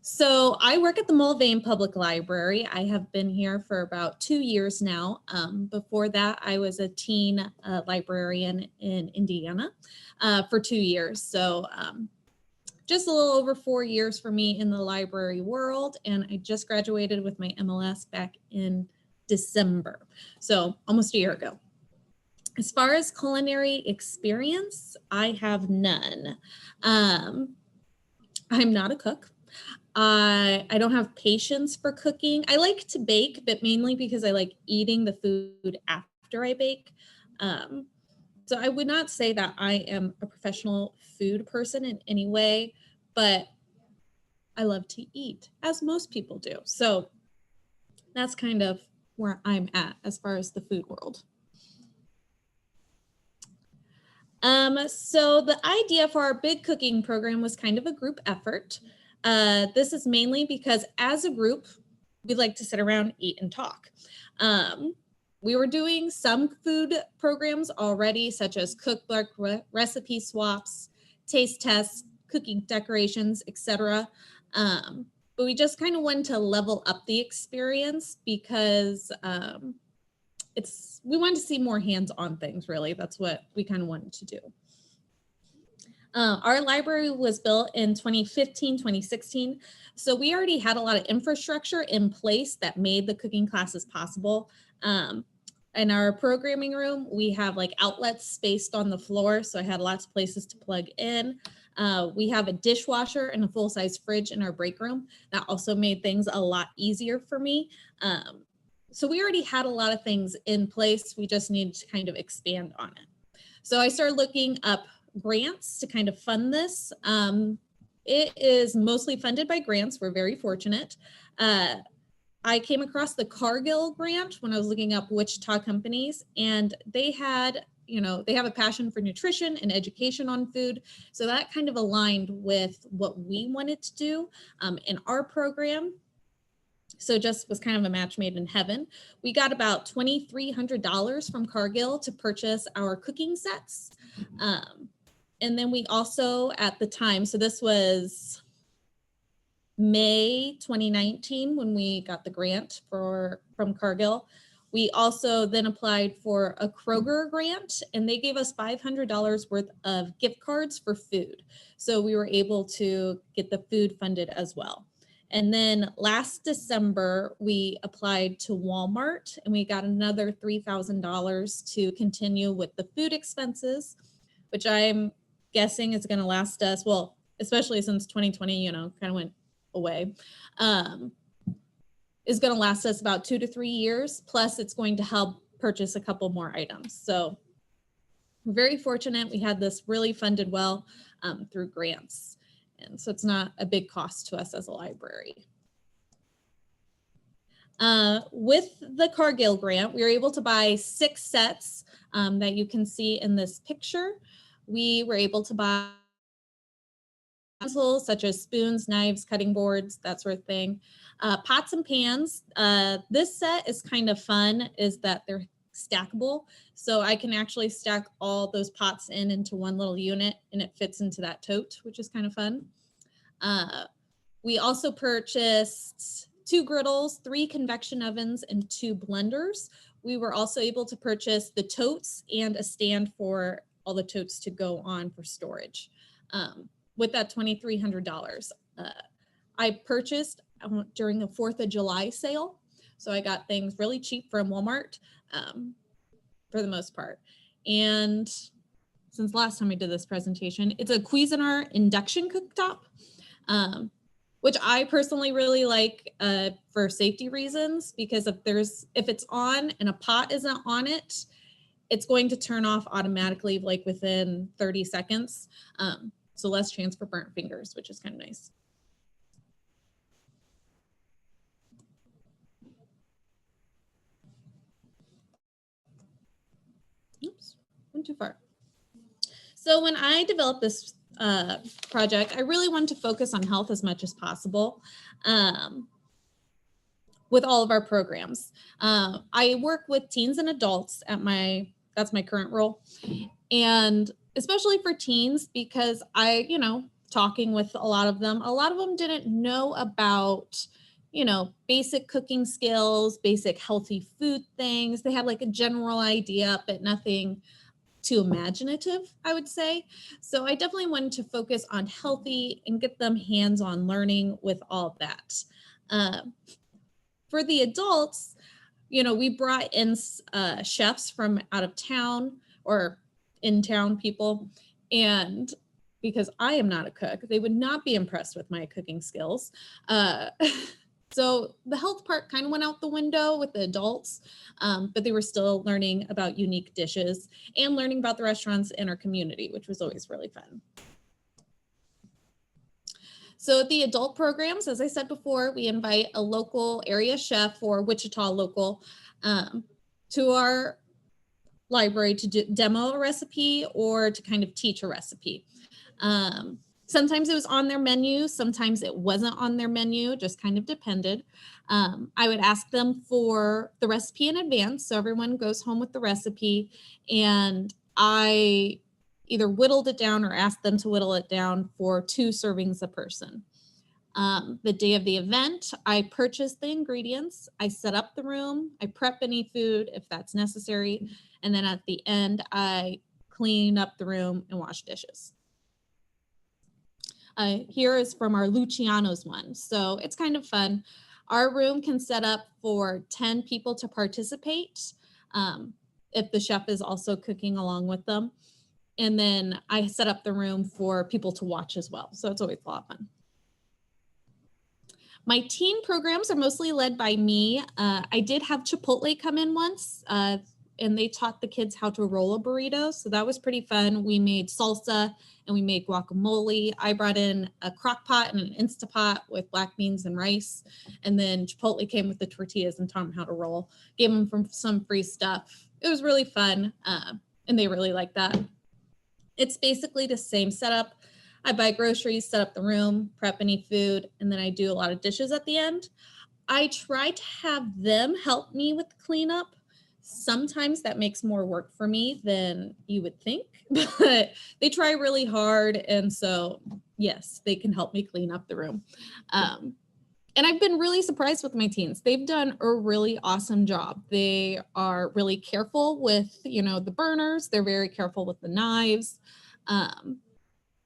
So I work at the Mulvane Public Library. I have been here for about 2 years now. Before that, I was a teen librarian in Indiana for 2 years. So just a little over 4 years for me in the library world. And I just graduated with my MLS back in December. So almost a year ago. As far as culinary experience, I have none. I'm not a cook. I don't have patience for cooking. I like to bake, but mainly because I like eating the food after I bake. Um, so I would not say that I am a professional food person in any way, but I love to eat, as most people do. So that's kind of where I'm at as far as the food world. So the idea for our big cooking program was kind of a group effort. This is mainly because as a group, we like to sit around, eat, and talk. We were doing some food programs already, such as cookbook, recipe swaps, taste tests, cooking decorations, etc. But we just kind of wanted to level up the experience because we wanted to see more hands-on things, really. That's what we kind of wanted to do. Our library was built in 2015, 2016. So we already had a lot of infrastructure in place that made the cooking classes possible. In our programming room, we have like outlets spaced on the floor. So I had lots of places to plug in. We have a dishwasher and a full-size fridge in our break room. That also made things a lot easier for me. So we already had a lot of things in place. We just needed to kind of expand on it. So I started looking up grants to kind of fund this. It is mostly funded by grants. We're very fortunate. I came across the Cargill grant when I was looking up Wichita companies, and they had, they have a passion for nutrition and education on food. So that kind of aligned with what we wanted to do in our program. So just was kind of a match made in heaven. We got about $2,300 from Cargill to purchase our cooking sets. And then we also, at the time, so this was May 2019 when we got the grant from Cargill. We also then applied for a Kroger grant, and they gave us $500 worth of gift cards for food. So we were able to get the food funded as well. And then last December, we applied to Walmart, and we got another $3,000 to continue with the food expenses, which I'm guessing is going to last us, well, especially since 2020, kind of went away, is going to last us about 2 to 3 years. Plus, it's going to help purchase a couple more items. So we're very fortunate. We had this really funded well through grants. And so it's not a big cost to us as a library. With the Cargill grant, we were able to buy 6 sets that you can see in this picture. We were able to buy utensils such as spoons, knives, cutting boards, that sort of thing. Pots and pans. This set is kind of fun, is that they're stackable. So I can actually stack all those pots into one little unit, and it fits into that tote, which is kind of fun. We also purchased 2 griddles, 3 convection ovens, and 2 blenders. We were also able to purchase the totes and a stand for all the totes to go on for storage. With that $2,300, I purchased during the 4th of July sale. So I got things really cheap from Walmart for the most part. And since last time I did this presentation, it's a Cuisinart induction cooktop, which I personally really like for safety reasons, because if it's on and a pot isn't on it, it's going to turn off automatically like within 30 seconds. So less chance for burnt fingers, which is kind of nice. Oops, went too far. So when I developed this project, I really wanted to focus on health as much as possible with all of our programs. I work with teens and adults that's my current role. And especially for teens, because I, talking with a lot of them didn't know about, basic cooking skills, basic healthy food things. They had like a general idea, but nothing too imaginative, I would say. So I definitely wanted to focus on healthy and get them hands-on learning with all of that. For the adults, we brought in chefs from out of town or in town people. And because I am not a cook, they would not be impressed with my cooking skills. So the health part kind of went out the window with the adults, but they were still learning about unique dishes and learning about the restaurants in our community, which was always really fun. So the adult programs, as I said before, we invite a local area chef or Wichita local to our library to demo a recipe or to kind of teach a recipe. Sometimes it was on their menu, sometimes it wasn't on their menu, just kind of depended. I would ask them for the recipe in advance, so everyone goes home with the recipe, and I either whittled it down or asked them to whittle it down for 2 servings a person. The day of the event, I purchased the ingredients, I set up the room, I prep any food if that's necessary, and then at the end, I clean up the room and wash dishes. Here is from our Luciano's one. So it's kind of fun. Our room can set up for 10 people to participate if the chef is also cooking along with them. And then I set up the room for people to watch as well. So it's always a lot of fun. My teen programs are mostly led by me. I did have Chipotle come in once, and they taught the kids how to roll a burrito. So that was pretty fun. We made salsa and we made guacamole. I brought in a crock pot and an Instapot with black beans and rice. And then Chipotle came with the tortillas and taught them how to roll. Gave them some free stuff. It was really fun, and they really liked that. It's basically the same setup. I buy groceries, set up the room, prep any food, and then I do a lot of dishes at the end. I try to have them help me with the cleanup. Sometimes that makes more work for me than you would think, but they try really hard. And so, yes, they can help me clean up the room. And I've been really surprised with my teens. They've done a really awesome job. They are really careful with, the burners. They're very careful with the knives.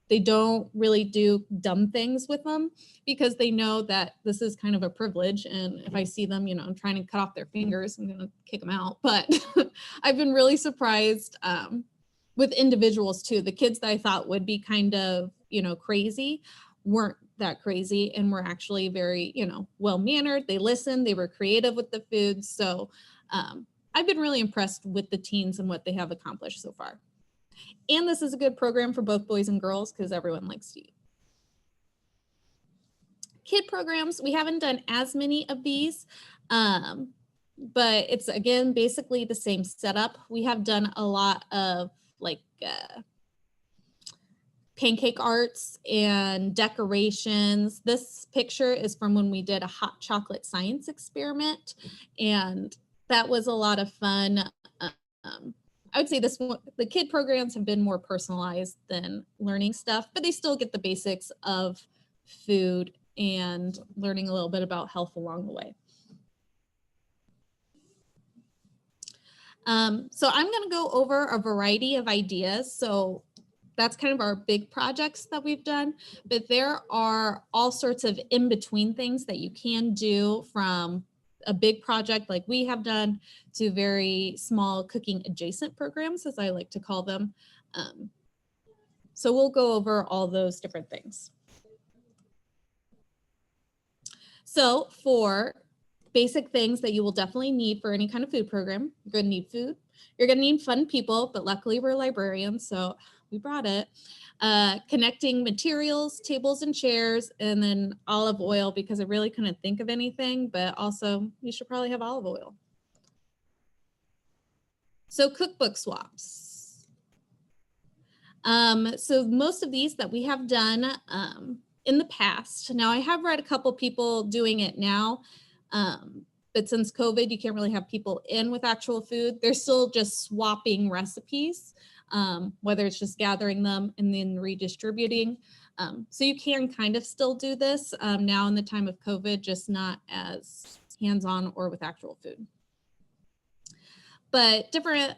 They don't really do dumb things with them because they know that this is kind of a privilege. And if I see them, I'm trying to cut off their fingers, I'm going to kick them out. But I've been really surprised with individuals too. The kids that I thought would be kind of, crazy weren't that crazy and were actually very, well-mannered. They listened, they were creative with the food. So I've been really impressed with the teens and what they have accomplished so far. And this is a good program for both boys and girls because everyone likes to eat. Kid programs, we haven't done as many of these, but it's, again, basically the same setup. We have done a lot of pancake arts and decorations. This picture is from when we did a hot chocolate science experiment, and that was a lot of fun. I would say the kid programs have been more personalized than learning stuff, but they still get the basics of food and learning a little bit about health along the way. So I'm going to go over a variety of ideas. So that's kind of our big projects that we've done, but there are all sorts of in-between things that you can do, from a big project like we have done to very small cooking adjacent programs, as I like to call them. So we'll go over all those different things. So for basic things that you will definitely need for any kind of food program, you're going to need food. You're going to need fun people, but luckily we're librarians, so we brought it. Connecting materials, tables and chairs, and then olive oil, because I really couldn't think of anything, but also you should probably have olive oil. So cookbook swaps. So most of these that we have done in the past. Now I have read a couple people doing it now, but since COVID, you can't really have people in with actual food. They're still just swapping recipes, whether it's just gathering them and then redistributing. So you can kind of still do this now in the time of COVID, just not as hands-on or with actual food. But different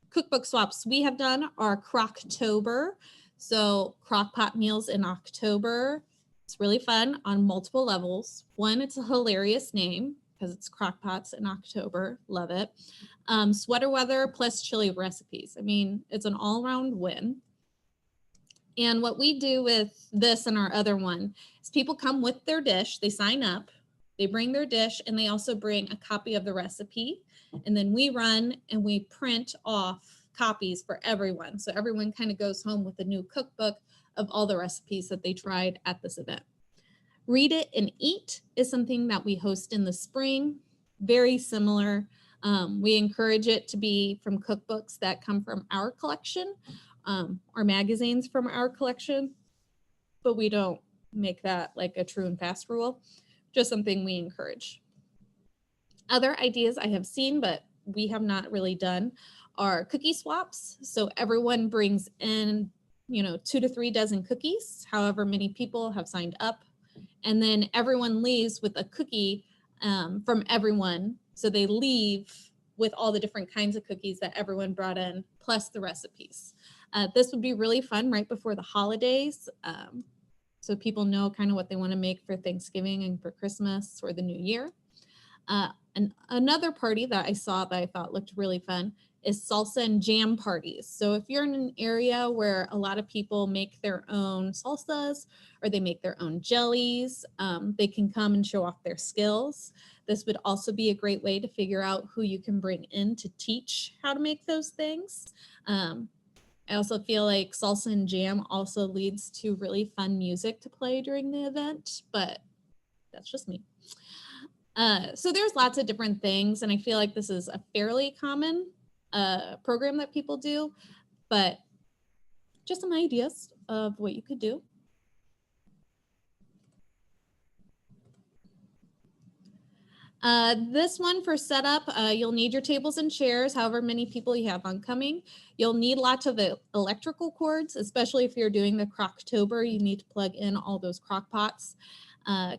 cookbook swaps we have done are Crocktober. So crock pot meals in October. It's really fun on multiple levels. One, it's a hilarious name because it's crock pots in October. Love it. Sweater weather plus chili recipes. I mean, it's an all-around win. And what we do with this and our other one is people come with their dish, they sign up, they bring their dish, and they also bring a copy of the recipe. And then we run and we print off copies for everyone. So everyone kind of goes home with a new cookbook of all the recipes that they tried at this event. Read It and Eat is something that we host in the spring, very similar. We encourage it to be from cookbooks that come from our collection, or magazines from our collection, but we don't make that like a true and fast rule, just something we encourage. Other ideas I have seen, but we have not really done, are cookie swaps. So everyone brings in, 2 to 3 dozen cookies, however many people have signed up. And then everyone leaves with a cookie from everyone. So they leave with all the different kinds of cookies that everyone brought in, plus the recipes. This would be really fun right before the holidays. So people know kind of what they want to make for Thanksgiving and for Christmas or the New Year. And another party that I saw that I thought looked really fun is salsa and jam parties. So if you're in an area where a lot of people make their own salsas or they make their own jellies, they can come and show off their skills. This would also be a great way to figure out who you can bring in to teach how to make those things. I also feel like salsa and jam also leads to really fun music to play during the event, but that's just me. So there's lots of different things, and I feel like this is a fairly common program that people do, but just some ideas of what you could do. This one for setup, you'll need your tables and chairs, however many people you have oncoming. You'll need lots of electrical cords, especially if you're doing the Crocktober. You need to plug in all those crock pots,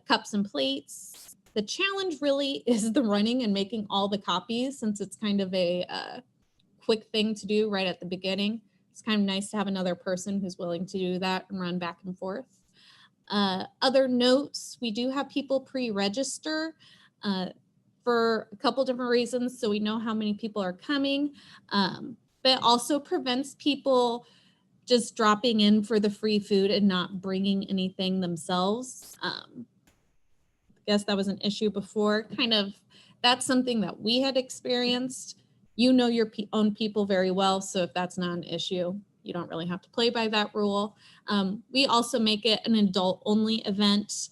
cups and plates. The challenge really is the running and making all the copies, since it's kind of a quick thing to do right at the beginning. It's kind of nice to have another person who's willing to do that and run back and forth. Other notes, we do have people pre-register for a couple different reasons, so we know how many people are coming, but it also prevents people just dropping in for the free food and not bringing anything themselves. I guess that was an issue before. Kind of, that's something that we had experienced. You know your own people very well, so if that's not an issue, you don't really have to play by that rule. We also make it an adult-only event,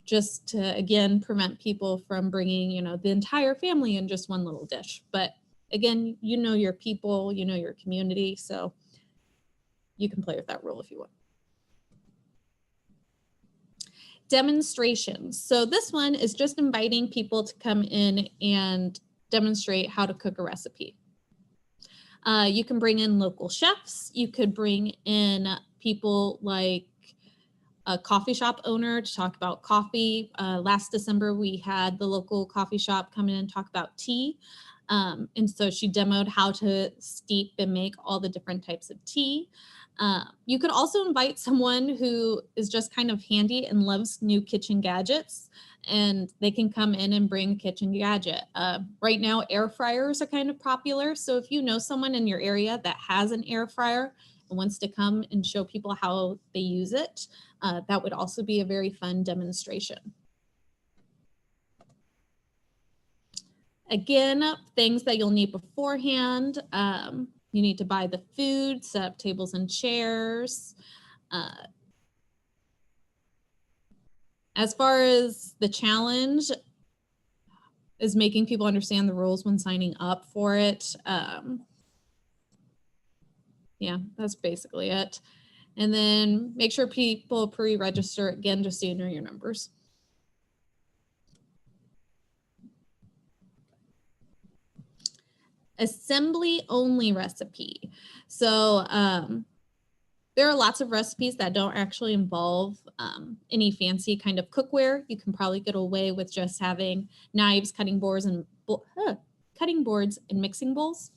just to, again, prevent people from bringing, the entire family in just one little dish. But again, you know your people, you know your community, so you can play with that rule if you want. Demonstrations. So this one is just inviting people to come in and demonstrate how to cook a recipe. You can bring in local chefs. You could bring in people like a coffee shop owner to talk about coffee. Last December, we had the local coffee shop come in and talk about tea. And so she demoed how to steep and make all the different types of tea. You could also invite someone who is just kind of handy and loves new kitchen gadgets, and they can come in and bring a kitchen gadget. Right now, air fryers are kind of popular. So if you know someone in your area that has an air fryer and wants to come and show people how they use it, that would also be a very fun demonstration. Again, things that you'll need beforehand. You need to buy the food, set up tables and chairs. As far as the challenge is making people understand the rules when signing up for it. Yeah, that's basically it. And then make sure people pre-register, again, just so you know your numbers. Assembly only recipe. So There are lots of recipes that don't actually involve any fancy kind of cookware. You can probably get away with just having knives, cutting boards, and mixing bowls.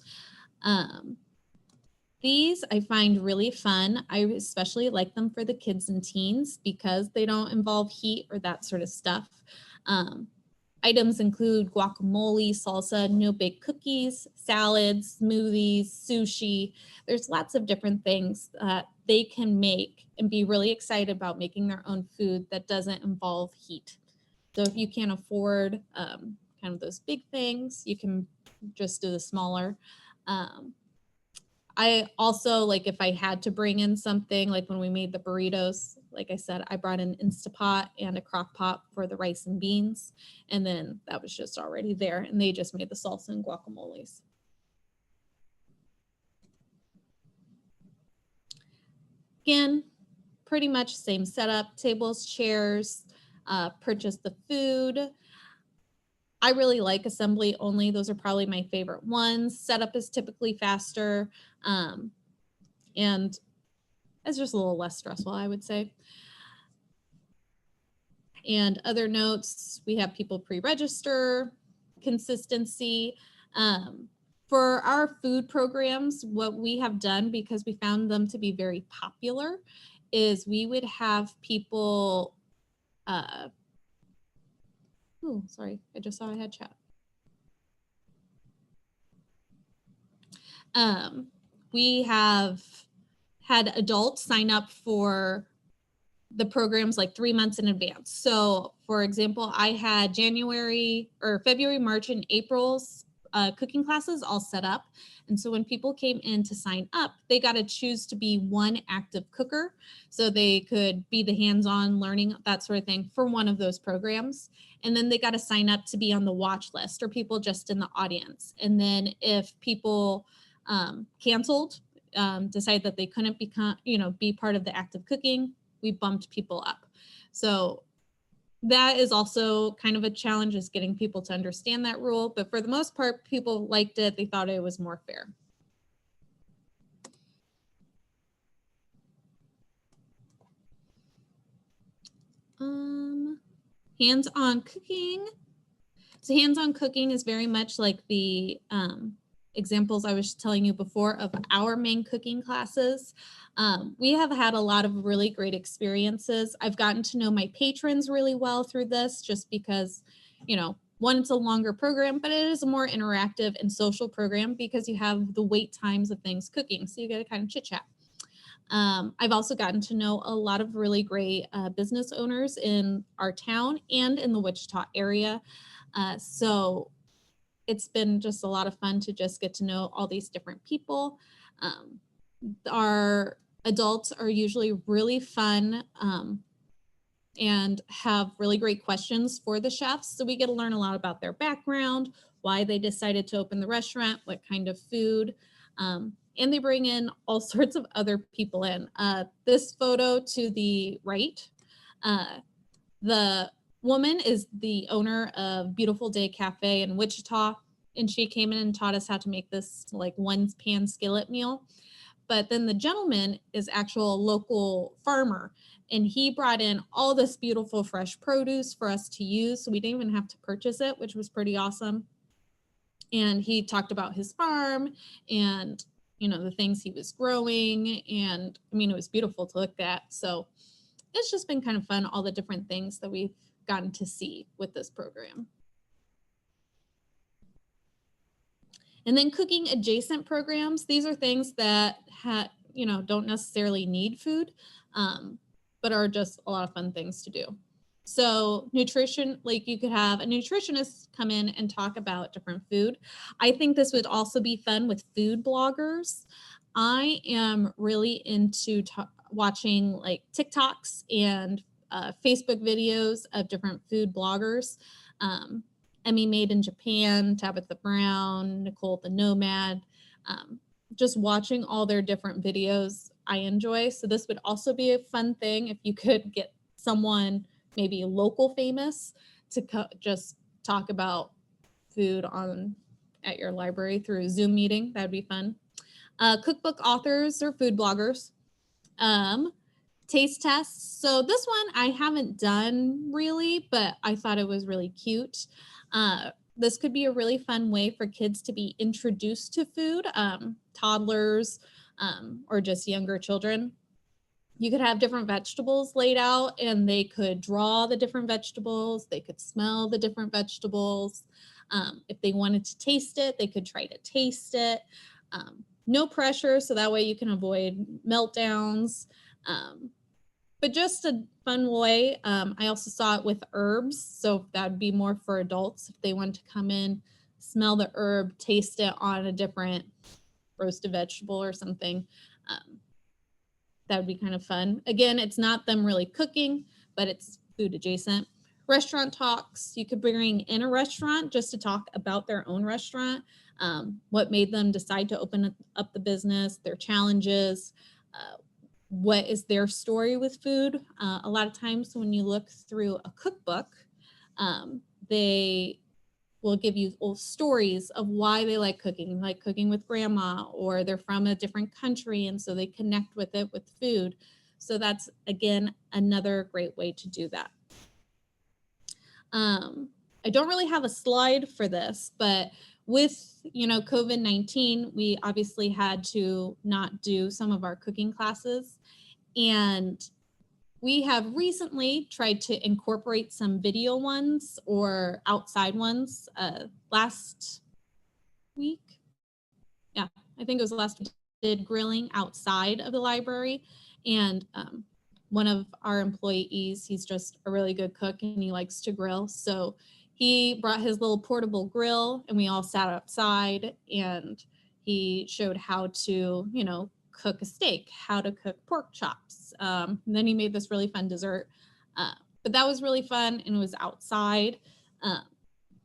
These I find really fun. I especially like them for the kids and teens because they don't involve heat or that sort of stuff. Items include guacamole, salsa, no-bake cookies, salads, smoothies, sushi. There's lots of different things that they can make and be really excited about making their own food that doesn't involve heat. So if you can't afford kind of those big things, you can just do the smaller. I also, like, if I had to bring in something, like when we made the burritos, like I said, I brought an Instapot and a crock pot for the rice and beans. And then that was just already there. And they just made the salsa and guacamoles. Again, pretty much same setup, tables, chairs, purchase the food. I really like assembly only. Those are probably my favorite ones. Setup is typically faster. And it's just a little less stressful, I would say. And other notes, we have people pre-register, consistency. For our food programs, what we have done, because we found them to be very popular, is we would have people, sorry, I just saw I had chat. We have had adults sign up for the programs like 3 months in advance. So for example, I had February, March, and April's cooking classes all set up. And so when people came in to sign up, they got to choose to be one active cooker. So they could be the hands-on learning, that sort of thing, for one of those programs. And then they got to sign up to be on the watch list, or people just in the audience. And then if people canceled, decided that they couldn't be part of the active cooking, we bumped people up. So that is also kind of a challenge, is getting people to understand that rule. But for the most part, people liked it. They thought it was more fair. Hands-on cooking. So hands-on cooking is very much like the examples I was telling you before of our main cooking classes. We have had a lot of really great experiences. I've gotten to know my patrons really well through this, just because, one, it's a longer program, but it is a more interactive and social program because you have the wait times of things cooking. So you get to kind of chit chat. I've also gotten to know a lot of really great business owners in our town and in the Wichita area. So it's been just a lot of fun to just get to know all these different people. Our adults are usually really fun and have really great questions for the chefs. So we get to learn a lot about their background, why they decided to open the restaurant, what kind of food, and they bring in all sorts of other people in. This photo to the right, the woman is the owner of Beautiful Day Cafe in Wichita, and she came in and taught us how to make this like one pan skillet meal. But then the gentleman is actual local farmer, and he brought in all this beautiful fresh produce for us to use. So we didn't even have to purchase it, which was pretty awesome. And he talked about his farm and, the things he was growing. And it was beautiful to look at. So it's just been kind of fun, all the different things that we've gotten to see with this program. And then cooking adjacent programs. These are things that don't necessarily need food, but are just a lot of fun things to do. So nutrition, like you could have a nutritionist come in and talk about different food. I think this would also be fun with food bloggers. I am really into watching like TikToks and Facebook videos of different food bloggers. Emmy Made in Japan, Tabitha Brown, Nicole the Nomad, just watching all their different videos I enjoy. So this would also be a fun thing if you could get someone maybe local famous to just talk about food at your library through a Zoom meeting. That'd be fun. Cookbook authors or food bloggers. Taste tests. So this one I haven't done really, but I thought it was really cute. This could be a really fun way for kids to be introduced to food, toddlers, or just younger children. You could have different vegetables laid out and they could draw the different vegetables. They could smell the different vegetables. If they wanted to taste it, they could try to taste it. No pressure, so that way you can avoid meltdowns. But just a fun way. I also saw it with herbs, so that would be more for adults if they want to come in, smell the herb, taste it on a different roasted vegetable or something. That would be kind of fun. Again, it's not them really cooking, but it's food adjacent. Restaurant talks. You could bring in a restaurant just to talk about their own restaurant, what made them decide to open up the business, their challenges, what is their story with food. A lot of times when you look through a cookbook, they will give you stories of why they like cooking with grandma, or they're from a different country and so they connect with it with food. So that's, again, another great way to do that. I don't really have a slide for this, but with, COVID-19, we obviously had to not do some of our cooking classes. And we have recently tried to incorporate some video ones or outside ones. Last week, yeah, I think it was last week, we did grilling outside of the library. And one of our employees, he's just a really good cook and he likes to grill. So he brought his little portable grill and we all sat outside and he showed how to, cook a steak, how to cook pork chops. And then he made this really fun dessert. But that was really fun and it was outside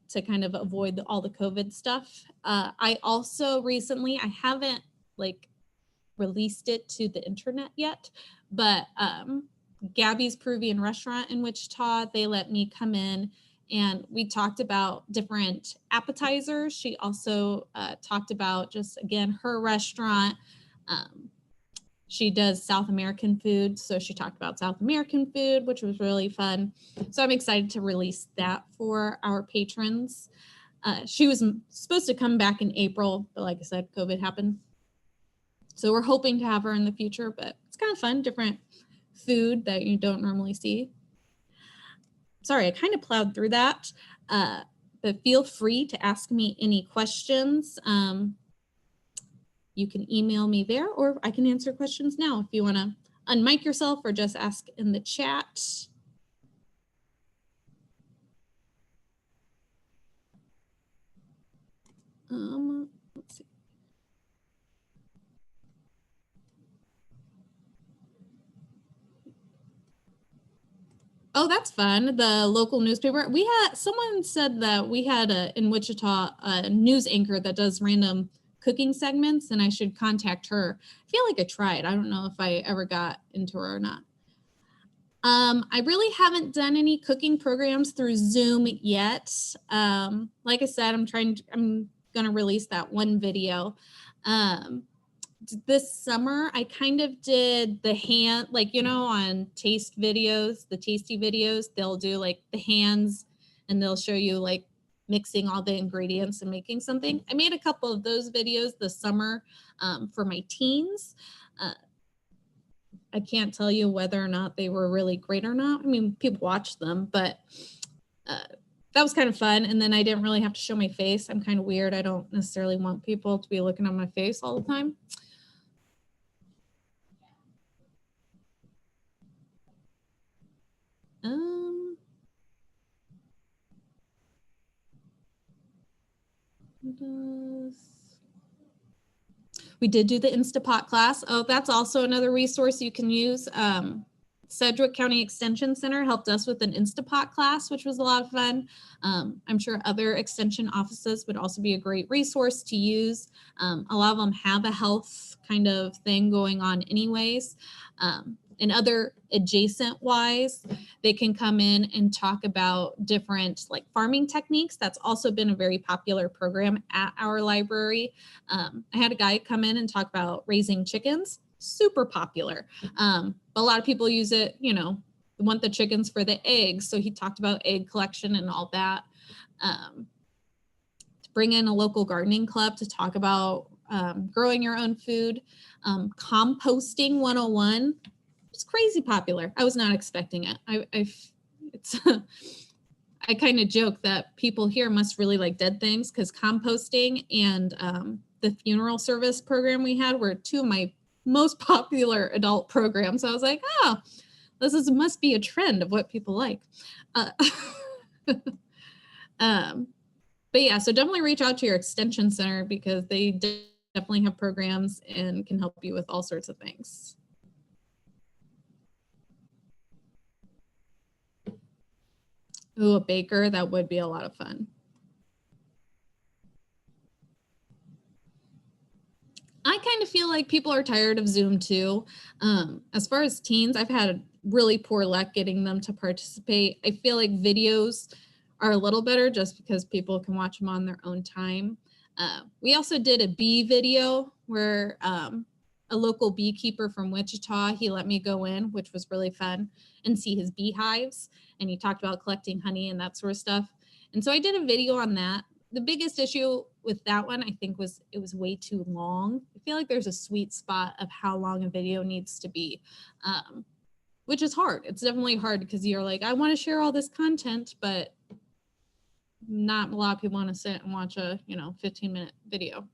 to kind of avoid all the COVID stuff. I also recently, I haven't released it to the internet yet, but Gabby's Peruvian restaurant in Wichita, they let me come in and we talked about different appetizers. She also talked about just, again, her restaurant. She does South American food, so she talked about South American food, which was really fun. So I'm excited to release that for our patrons. She was supposed to come back in April, but like I said, COVID happened. So we're hoping to have her in the future, but it's kind of fun, different food that you don't normally see. Sorry, I kind of plowed through that, but feel free to ask me any questions. You can email me there, or I can answer questions now if you want to unmic yourself or just ask in the chat. Let's see. Oh, that's fun. The local newspaper. We had, someone said that we had in Wichita a news anchor that does random cooking segments and I should contact her. I feel like I tried. I don't know if I ever got into her or not. I really haven't done any cooking programs through Zoom yet. Like I said, I'm going to release that one video. This summer, I kind of did the hand, on taste videos, the tasty videos, they'll do the hands and they'll show you mixing all the ingredients and making something. I made a couple of those videos this summer for my teens. I can't tell you whether or not they were really great or not. I mean, people watch them, but that was kind of fun. And then I didn't really have to show my face. I'm kind of weird. I don't necessarily want people to be looking at my face all the time. We did do the Instapot class. Oh, that's also another resource you can use. Sedgwick County Extension Center helped us with an Instapot class, which was a lot of fun. I'm sure other extension offices would also be a great resource to use. A lot of them have a health kind of thing going on anyways. And other adjacent wise, they can come in and talk about different farming techniques. That's also been a very popular program at our library. I had a guy come in and talk about raising chickens. super popular. A lot of people use it, you know, want the chickens for the eggs. So he talked about egg collection and all that. To bring in a local gardening club to talk about growing your own food. Composting 101. It's crazy popular. I was not expecting it. I kind of joke that people here must really like dead things, because composting and the funeral service program we had were two of my most popular adult programs. So I was like, oh, must be a trend of what people like. But yeah, so definitely reach out to your extension center, because they definitely have programs and can help you with all sorts of things. Ooh, a baker, that would be a lot of fun. I kind of feel like people are tired of Zoom too. As far as teens, I've had really poor luck getting them to participate. I feel like videos are a little better just because people can watch them on their own time. We also did a bee video where a local beekeeper from Wichita, he let me go in, which was really fun, and see his beehives. And he talked about collecting honey and that sort of stuff. And so I did a video on that. The biggest issue with that one, I think, was it was way too long. I feel like there's a sweet spot of how long a video needs to be, which is hard. It's definitely hard because you're like, I want to share all this content, but not a lot of people want to sit and watch a 15-minute video.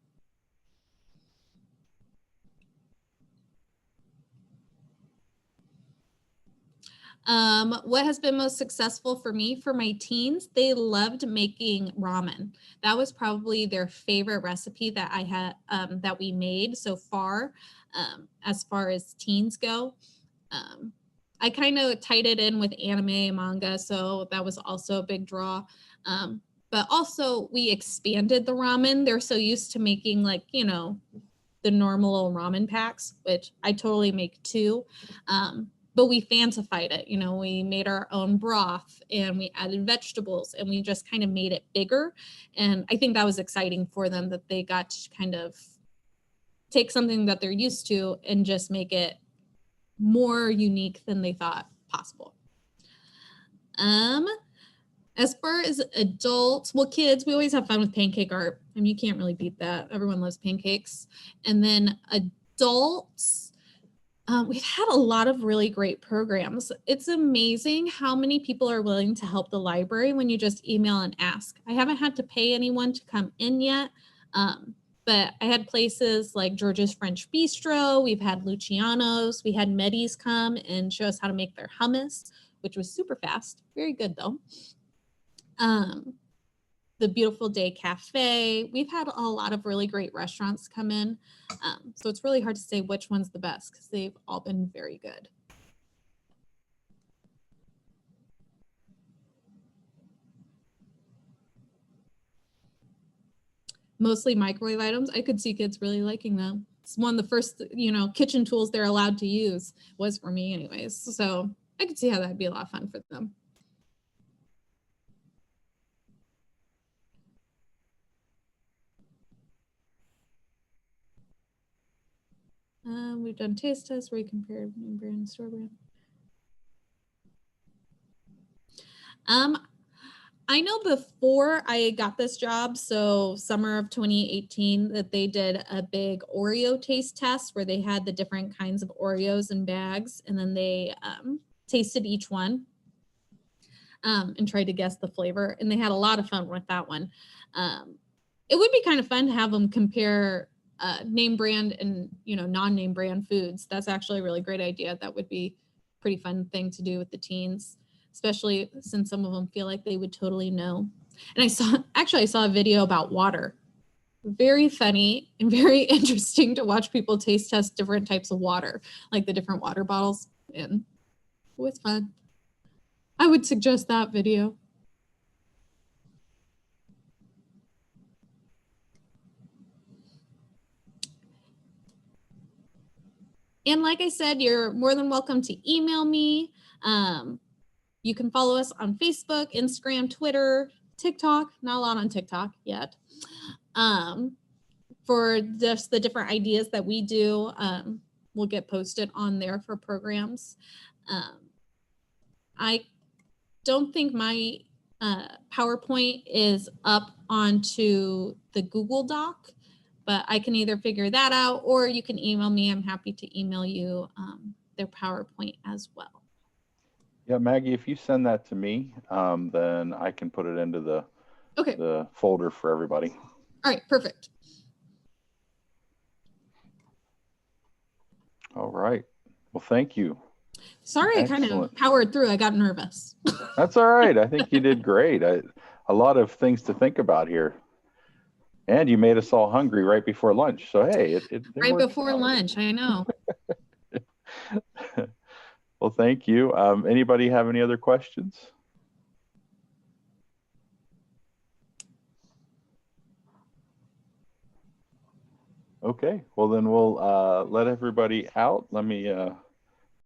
What has been most successful for me, for my teens, they loved making ramen. That was probably their favorite recipe that I had, that we made so far, as far as teens go. I kind of tied it in with anime and manga, so that was also a big draw. But also we expanded the ramen. They're so used to making the normal ramen packs, which I totally make too. But we fancified it. We made our own broth and we added vegetables and we just kind of made it bigger. And I think that was exciting for them, that they got to kind of take something that they're used to and just make it more unique than they thought possible. As far as adults, kids, we always have fun with pancake art. I mean, you can't really beat that. Everyone loves pancakes. And then adults, we've had a lot of really great programs. It's amazing how many people are willing to help the library when you just email and ask. I haven't had to pay anyone to come in yet, but I had places like George's French Bistro. We've had Luciano's. We had Medis come and show us how to make their hummus, which was super fast. Very good, though. The Beautiful Day Cafe. We've had a lot of really great restaurants come in. So it's really hard to say which one's the best because they've all been very good. Mostly microwave items. I could see kids really liking them. It's one of the first, kitchen tools they're allowed to use, was for me anyways. So I could see how that'd be a lot of fun for them. We've done taste tests where we compared name brand and store brand. I know before I got this job, so summer of 2018, that they did a big Oreo taste test where they had the different kinds of Oreos in bags, and then they tasted each one and tried to guess the flavor, and they had a lot of fun with that one. It would be kind of fun to have them compare name brand and non-name brand foods. That's actually a really great idea. That would be a pretty fun thing to do with the teens, especially since some of them feel like they would totally know. And I saw a video about water. Very funny and very interesting to watch people taste test different types of water, like the different water bottles, and it was fun. I would suggest that video. And like I said, you're more than welcome to email me. You can follow us on Facebook, Instagram, Twitter, TikTok. Not a lot on TikTok yet. For just the different ideas that we do. will get posted on there for programs. I don't think my PowerPoint is up onto the Google Doc, but I can either figure that out or you can email me. I'm happy to email you their PowerPoint as well. Yeah, Maggie, if you send that to me, then I can put it into the folder for everybody. All right, perfect. All right. Well, thank you. Sorry, Excellent. I kind of powered through. I got nervous. That's all right. I think you did great. A lot of things to think about here. And you made us all hungry right before lunch. So, hey, it right before lunch. I know. Well, thank you. Anybody have any other questions? Okay, well then we'll let everybody out. Let me